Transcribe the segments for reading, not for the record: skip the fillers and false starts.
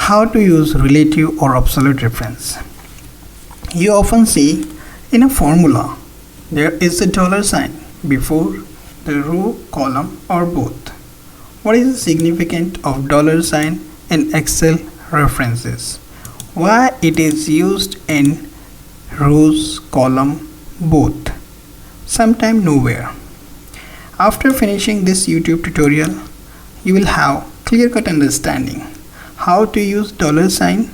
How to use relative or absolute reference. You often see in a formula there is a dollar sign before the row, column or both. What is the significance of dollar sign in Excel references? Why it is used in rows, column, both? Sometime nowhere. After finishing this YouTube tutorial, you will have clear-cut understanding how to use dollar sign,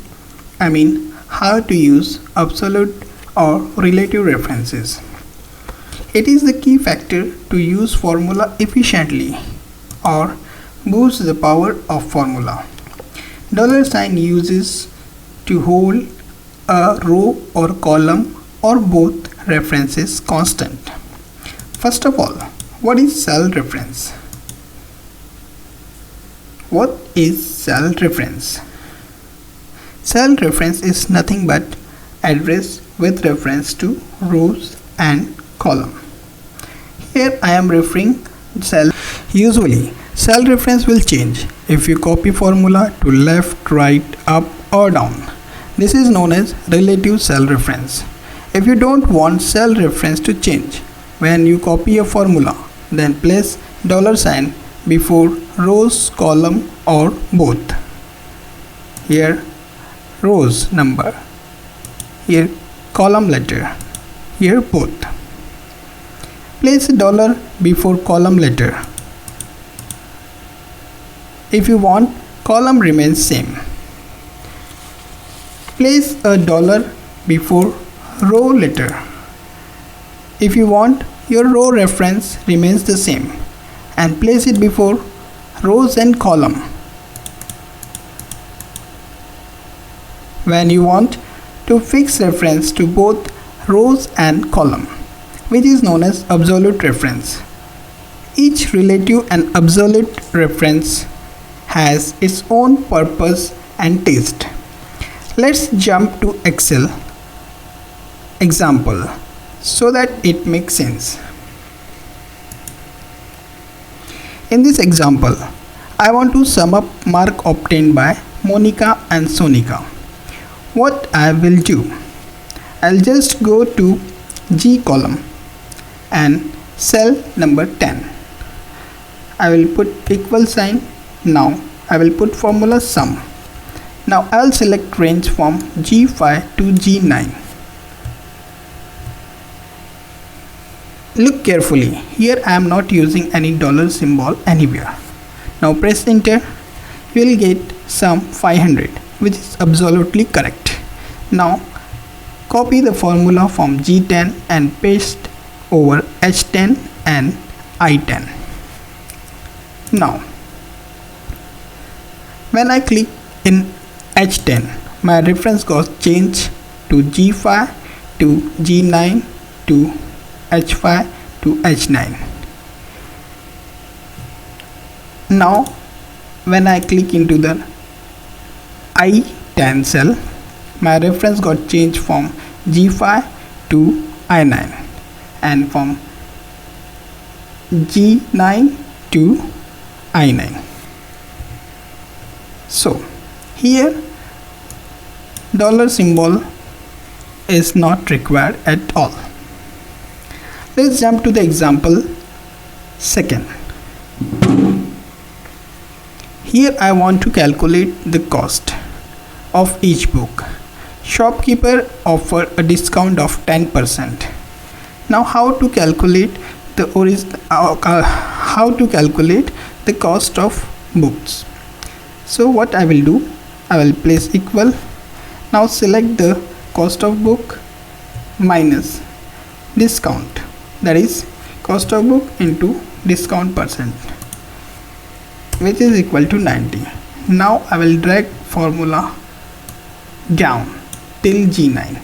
how to use absolute or relative references. It is the key factor to use formula efficiently or boost the power of formula. Dollar sign uses to hold a row or column or both references constant. First of all, what is cell reference? What is cell reference? Cell reference is nothing but address with reference to rows and column. Here I am referring cell. Usually cell reference will change if you copy formula to left, right, up or down. This is known as relative cell reference. If you don't want cell reference to change when you copy a formula, then place dollar sign before rows, column or both. Here rows number, here column letter, here both. Place a dollar before column letter. If you want column remains same. Place a dollar before row letter. If you want your row reference remains the same, and place it before rows and column. When you want to fix reference to both rows and column, which is known as absolute reference. Each relative and absolute reference has its own purpose and taste. Let's jump to Excel example so that it makes sense. In this example, I want to sum up mark obtained by Monica and Sonika. What I will do, I'll just go to G column and cell number 10. I will put equal sign. Now I will put formula sum. Now I will select range from G5 to G9. Look carefully, here I am not using any dollar symbol anywhere. Now press enter, you will get sum 500, which is absolutely correct. Now copy the formula from G10 and paste over H10 and I10. Now when I click in H10, my reference got changed to G5 to G9 to H5 to H9. Now when I click into the I10 cell, my reference got changed from G5 to I9 and from G9 to I9. So here dollar symbol is not required at all. Let's jump to the example second. Here I want to calculate the cost of each book. Shopkeeper offer a discount of 10%. Now how to calculate the cost of books? So what I will do, I will place equal. Now select the cost of book minus discount, that is cost of book into discount percent, which is equal to 90. Now I will drag formula down till G9,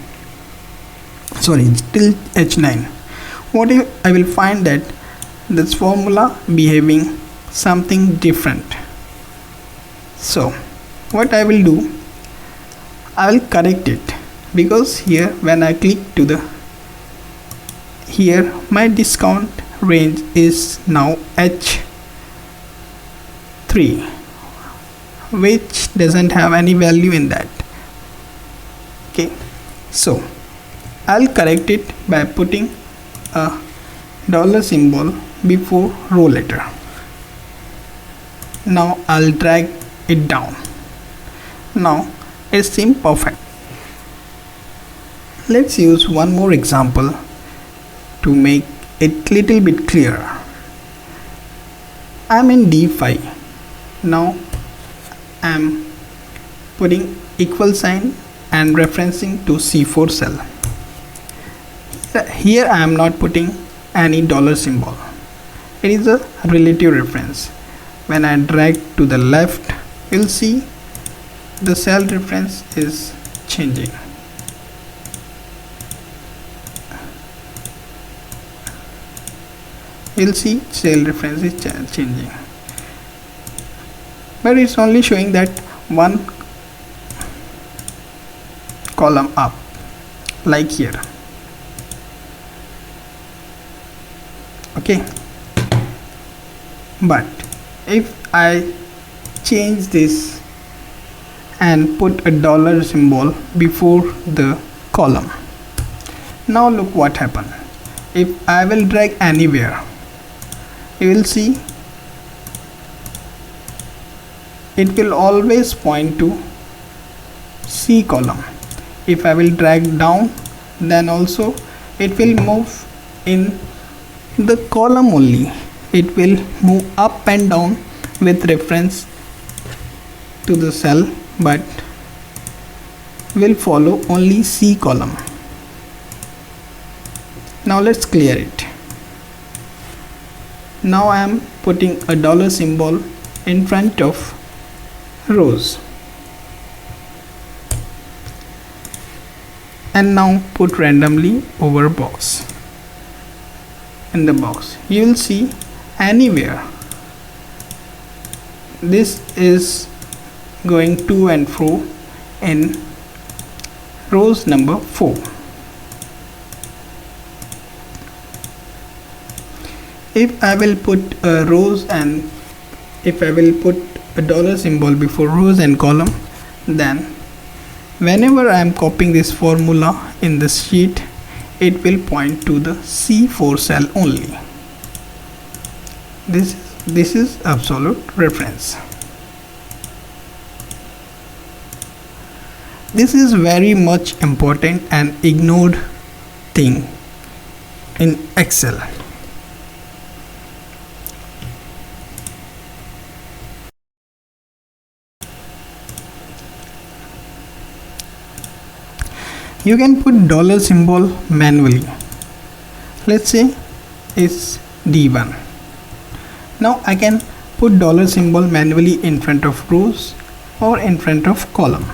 till H9. What if I will find that this formula behaving something different? So what I will do, I will correct it, because here when I click to the here my discount range is now H3, which doesn't have any value in that. Okay, so I'll correct it by putting a dollar symbol before row letter. Now I'll drag it down. Now it seems perfect. Let's use one more example to make it little bit clearer. I'm in D5. Now I'm putting equal sign and referencing to C4 cell. Here I am not putting any dollar symbol. It is a relative reference. When I drag to the left, you'll see the cell reference is changing. You'll see cell reference is changing, but it's only showing that one column up, like here. Okay, but if I change this and put a dollar symbol before the column, now look what happened. If I will drag anywhere, you will see it will always point to C column. If I will drag down, then also it will move in the column only. It will move up and down with reference to the cell, but will follow only C column. Now let's clear it. Now I am putting a dollar symbol in front of rows, and now put randomly over box. In the box you will see anywhere this is going to and fro in rows number 4. If I will put rows, and if I will put a dollar symbol before rows and column, then whenever I am copying this formula in the sheet, it will point to the C4 cell only. This is absolute reference. This is very much important and ignored thing in Excel. You can put dollar symbol manually. Let's say it's D1. Now I can put dollar symbol manually in front of rows or in front of column.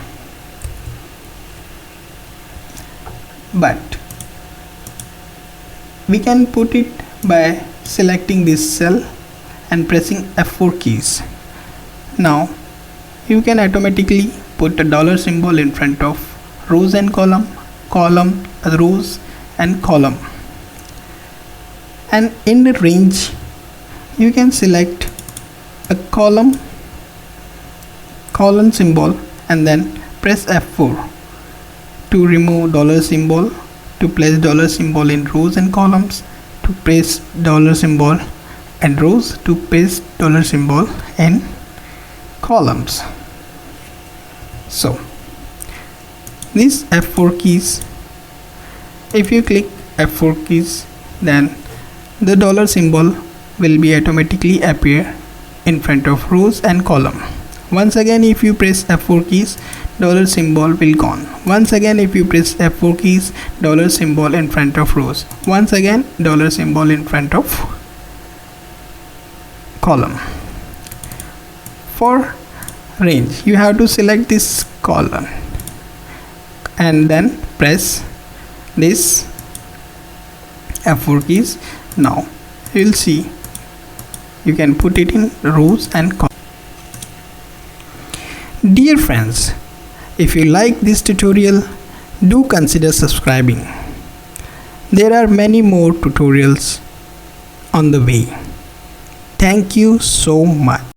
But we can put it by selecting this cell and pressing F4 keys. Now you can automatically put a dollar symbol in front of rows and column, rows and column, and in the range you can select a column symbol and then press F4 to remove dollar symbol, to place dollar symbol in rows and columns, to place dollar symbol and rows, to paste dollar symbol in columns. So these F4 keys, if you click F4 keys, then the dollar symbol will be automatically appear in front of rows and column. Once again, if you press F4 keys, dollar symbol will gone. Once again, if you press F4 keys, dollar symbol in front of rows. Once again, dollar symbol in front of column. For range, you have to select this column and then press this F4 keys. Now you will see you can put it in rows and columns. Dear friends, if you like this tutorial, do consider subscribing. There are many more tutorials on the way. Thank you so much.